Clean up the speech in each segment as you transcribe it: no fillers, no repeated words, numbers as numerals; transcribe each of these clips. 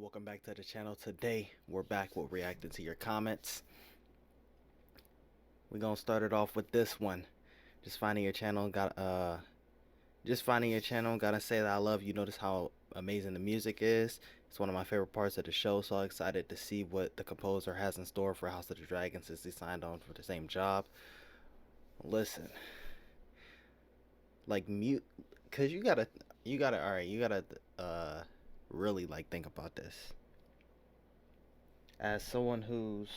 Welcome back to the channel. Today we're back with reacting to your comments. We're gonna start it off with this one. Just finding your channel, gotta say that I love you. Notice how amazing the music is. It's one of my favorite parts of the show, so excited to see what the composer has in store for House of the Dragon since they signed on for the same job. Listen, like mute, cause you gotta really like think about this. As someone who's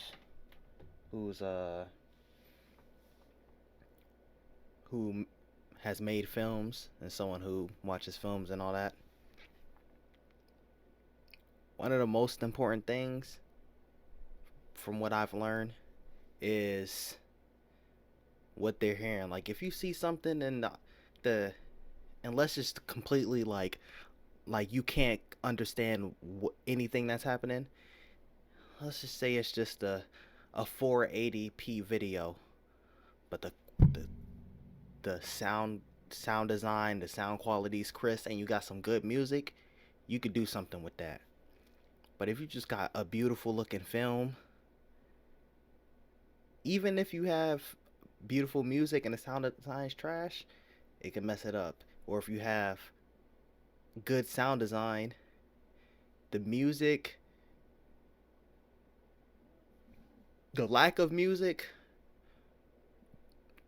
who has made films and someone who watches films and all that, one of the most important things from what I've learned is what they're hearing. Like if you see something and the unless it's completely like you can't understand anything that's happening, let's just say it's just a 480p video, but the the sound design, the sound quality is crisp, and you got some good music, you could do something with that. But if you just got a beautiful looking film, even if you have beautiful music and the sound design is trash, it can mess it up. Or if you have good sound design, the music, the lack of music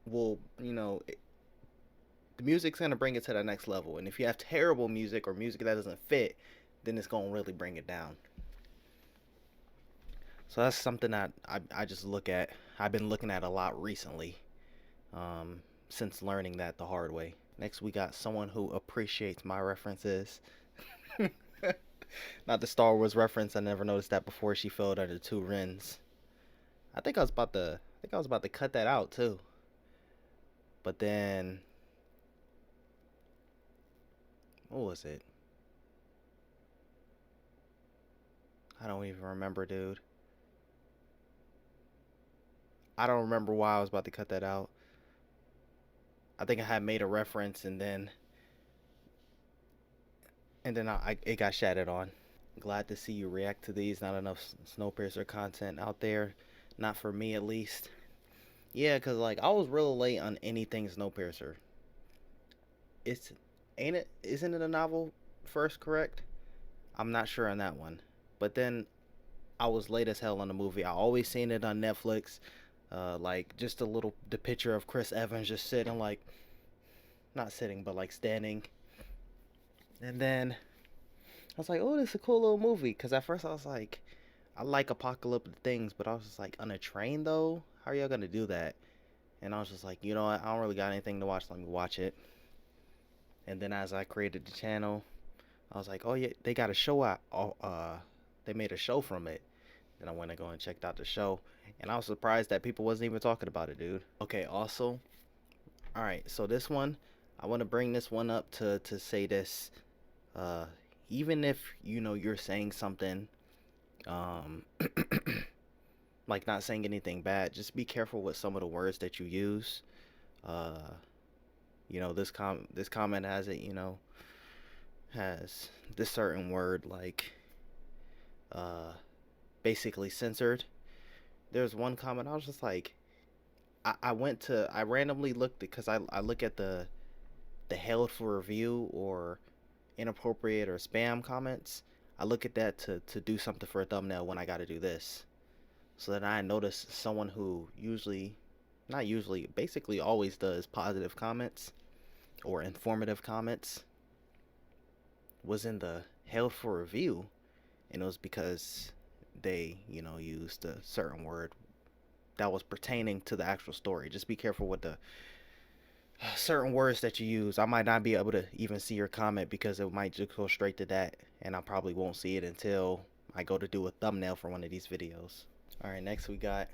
will, the music's gonna bring it to the next level. And if you have terrible music or music that doesn't fit, then it's gonna really bring it down. So that's something that I just look at. I've been looking at a lot recently, since learning that the hard way. Next, we got someone who appreciates my references. Not the Star Wars reference. I never noticed that before. She filled under two Rens. I think I was about to cut that out too. But then, what was it? I don't even remember, dude. I don't remember why I was about to cut that out. I think I had made a reference and then it got shattered on. Glad to see you react to these. Not enough Snowpiercer content out there. Not for me, at least. Yeah, cause like I was real late on anything Snowpiercer. It's ain't it? Isn't it a novel first? Correct. I'm not sure on that one. But then I was late as hell on the movie. I always seen it on Netflix. Like just the picture of Chris Evans just sitting, like not sitting but like standing. And then I was like, oh, this is a cool little movie. Because at first I was like, I like apocalyptic things, but I was just like, on a train though? How are y'all going to do that? And I was just like, you know what? I don't really got anything to watch. Let me watch it. And then as I created the channel, I was like, oh yeah, they got a show out. They made a show from it. Then I went and go and checked out the show. And I was surprised that people wasn't even talking about it, dude. Okay, also, all right, so this one, I want to bring this one up to say this. Uh, Even if you're saying something, um, like not saying anything bad, just be careful with some of the words that you use. Uh, this comment has it. Has this certain word like uh, basically censored. There's one comment I was just like, I randomly looked because I look at the held for review or inappropriate or spam comments. I look at that to do something for a thumbnail when I got to do this. So then I noticed someone who not usually, basically always does positive comments or informative comments was in the held for review, and it was because they, used a certain word that was pertaining to the actual story. Just be careful with the certain words that you use. I might not be able to even see your comment because it might just go straight to that, and I probably won't see it until I go to do a thumbnail for one of these videos. Alright, next we got,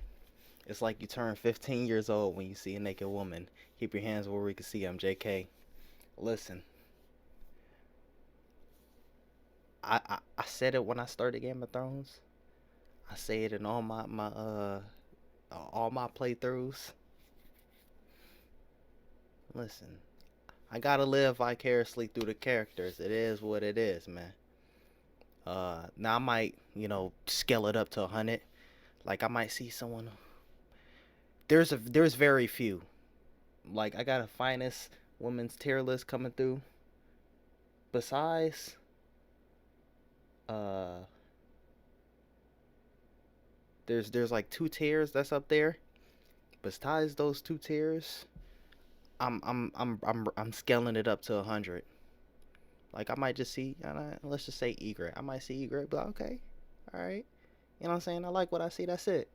it's like you turn 15 years old when you see a naked woman. Keep your hands where we can see them, JK. Listen, I said it when I started Game of Thrones. I say it in all my playthroughs. Listen, I gotta live vicariously through the characters. It is what it is, man. Now I might, scale it up to 100. Like I might see someone. There's very few. Like I got a finest women's tier list coming through. Besides, uh, there's like two tiers that's up there. Besides those two tiers, I'm scaling it up to 100. Like I might just see, let's just say Egret. I might see Egret, but okay, all right. You know what I'm saying? I like what I see. That's it.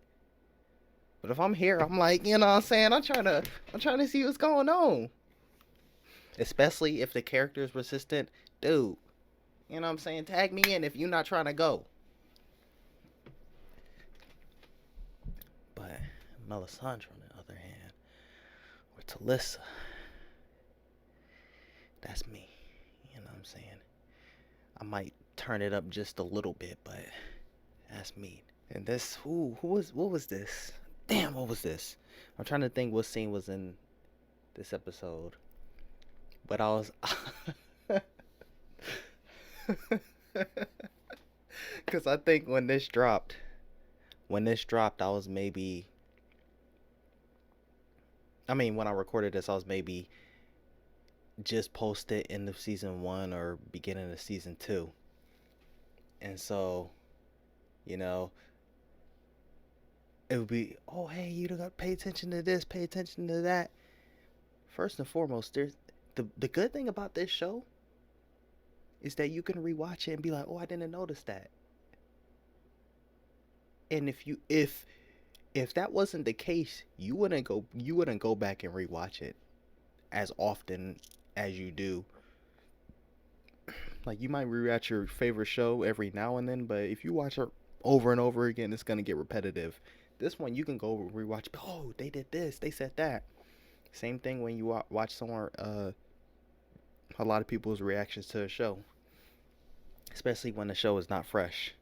But if I'm here, I'm like, you know what I'm saying? I'm trying to see what's going on. Especially if the character is resistant, dude. You know what I'm saying? Tag me in if you're not trying to go. But Melisandre, on the other hand, or Talissa, that's me. You know what I'm saying? I might turn it up just a little bit, but that's me. And this, what was this? Damn, what was this? I'm trying to think what scene was in this episode. But I was, because I think when this dropped, I was maybe, when I recorded this, I was maybe just posted end of season one or beginning of season two. And so, you know, it would be, oh, hey, you don't got to pay attention to this, pay attention to that. First and foremost, there's the good thing about this show is that you can rewatch it and be like, oh, I didn't notice that. And if that wasn't the case, you wouldn't go back and rewatch it as often as you do. Like you might rewatch your favorite show every now and then, but if you watch it over and over again, it's gonna get repetitive. This one you can go rewatch. Oh, they did this, they said that. Same thing when you watch someone, a lot of people's reactions to a show, especially when the show is not fresh.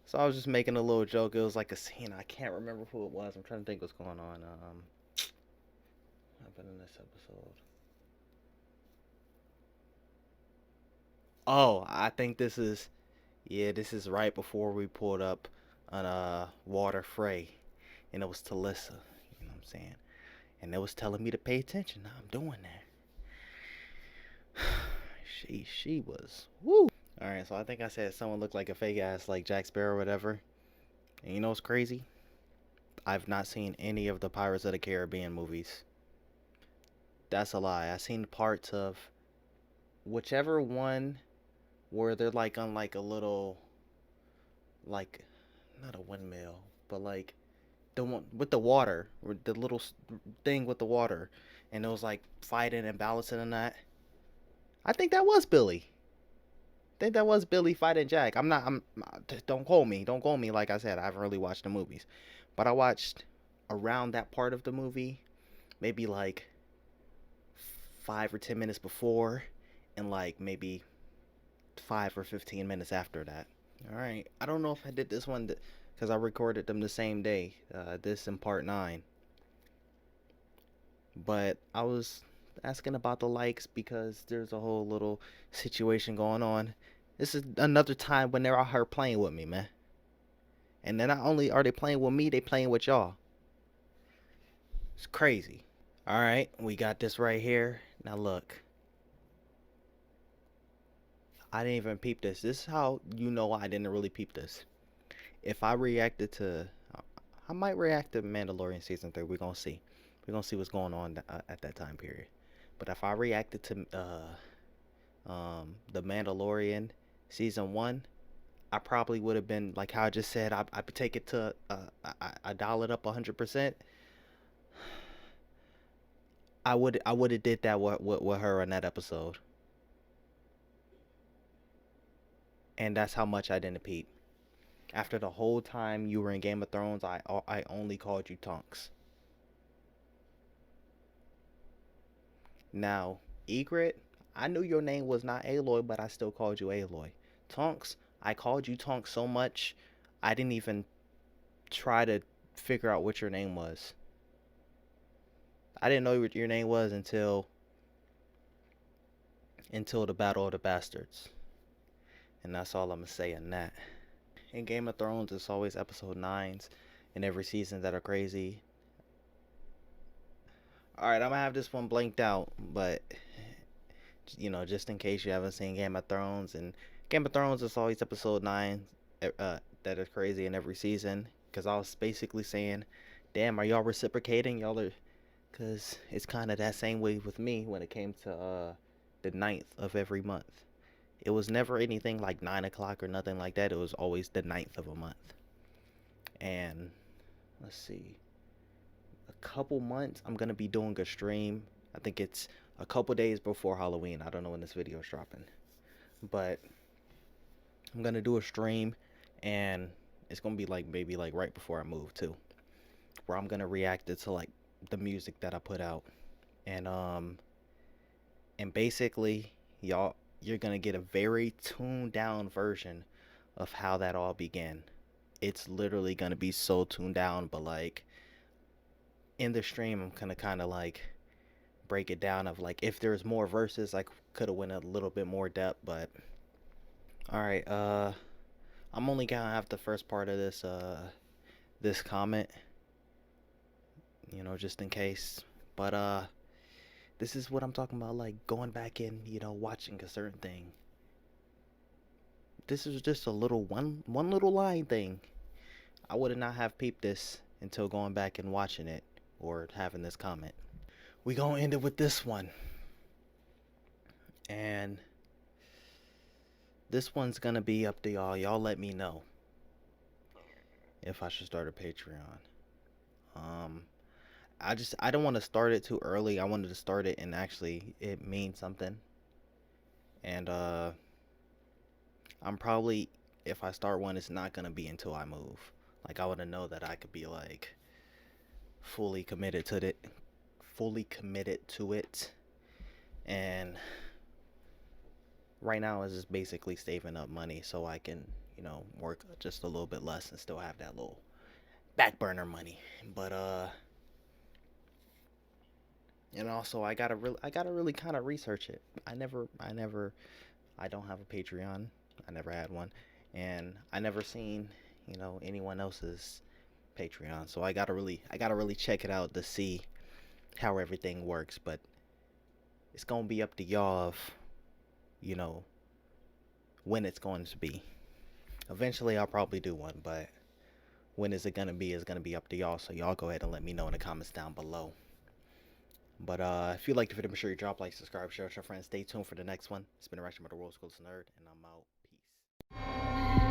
So I was just making a little joke. It was like a scene. I can't remember who it was. I'm trying to think what's going on. What happened in this episode? Oh, I think this is right before we pulled up on Water Frey, and it was Talissa. You know what I'm saying? And it was telling me to pay attention. Now I'm doing that. She was woo. All right, so I think I said someone looked like a fake ass like Jack Sparrow or whatever. And you know what's crazy? I've not seen any of the Pirates of the Caribbean movies. That's a lie. I seen parts of whichever one where they're like on like a little, like, not a windmill, but like the one with the water, or the little thing with the water, and it was like fighting and balancing and that. I think that was Billy. I think that was Billy fighting Jack. I'm not. Don't call me. Don't call me. Like I said, I haven't really watched the movies, but I watched around that part of the movie, maybe like 5 or 10 minutes before, and like maybe 5 or 15 minutes after that. All right. I don't know if I did this one because I recorded them the same day. This in part 9. But I was asking about the likes because there's a whole little situation going on. This is another time when they're out here playing with me, man. And then not only are they playing with me, they playing with y'all. It's crazy. All right, we got this right here. Now look, I didn't even peep this. This is how you know I didn't really peep this. If I reacted to, I might react to Mandalorian season 3. We're gonna see. We're gonna see what's going on at that time period. But if I reacted to the Mandalorian season 1, I probably would have been like how I just said. I take it to I dial it up 100%. I would have did that with her in that episode, and that's how much I didn't peep. After the whole time you were in Game of Thrones, I only called you Tonks. Now, Egret, I knew your name was not Aloy, but I still called you Aloy. Tonks, I called you Tonks so much, I didn't even try to figure out what your name was. I didn't know what your name was until the Battle of the Bastards. And that's all I'm gonna say on that. In Game of Thrones, it's always episode 9s in every season that are crazy. Alright, I'm gonna have this one blanked out, but just in case you haven't seen Game of Thrones, and Game of Thrones is always episode 9 that is crazy in every season. Because I was basically saying, damn, are y'all reciprocating? Y'all are, because it's kind of that same way with me when it came to the 9th of every month. It was never anything like 9 o'clock or nothing like that. It was always the 9th of a month. And let's see, a couple months, I'm going to be doing a stream. I think it's a couple days before Halloween. I don't know when this video is dropping. But I'm going to do a stream, and it's going to be like maybe like right before I move too, where I'm going to react to like the music that I put out. And basically, you're going to get a very tuned down version of how that all began. It's literally going to be so tuned down, but like in the stream, I'm going to kind of like break it down of like if there's more verses, I could have went a little bit more depth, but all right, I'm only gonna have the first part of this comment, just in case. But this is what I'm talking about, like going back and watching a certain thing. This is just a little one little line thing. I would not have peeped this until going back and watching it or having this comment. We gonna end it with this one, and this one's gonna be up to y'all. Y'all let me know if I should start a Patreon. I don't want to start it too early. I wanted to start it and actually it means something. And I'm probably, if I start one, it's not gonna be until I move. Like I want to know that I could be like fully committed to it. And right now is just basically saving up money so I can, work just a little bit less and still have that little back burner money. But and also I gotta really kind of research it. I don't have a Patreon. I never had one, and I never seen anyone else's Patreon. So I gotta really check it out to see how everything works. But it's gonna be up to y'all of when it's going to be. Eventually I'll probably do one, but when is it gonna be is gonna be up to y'all. So y'all go ahead and let me know in the comments down below. But if you liked the video, make sure you drop, like, subscribe, share with your friends. Stay tuned for the next one. It's been Interaction with the World's Coolest Nerd, and I'm out. Peace.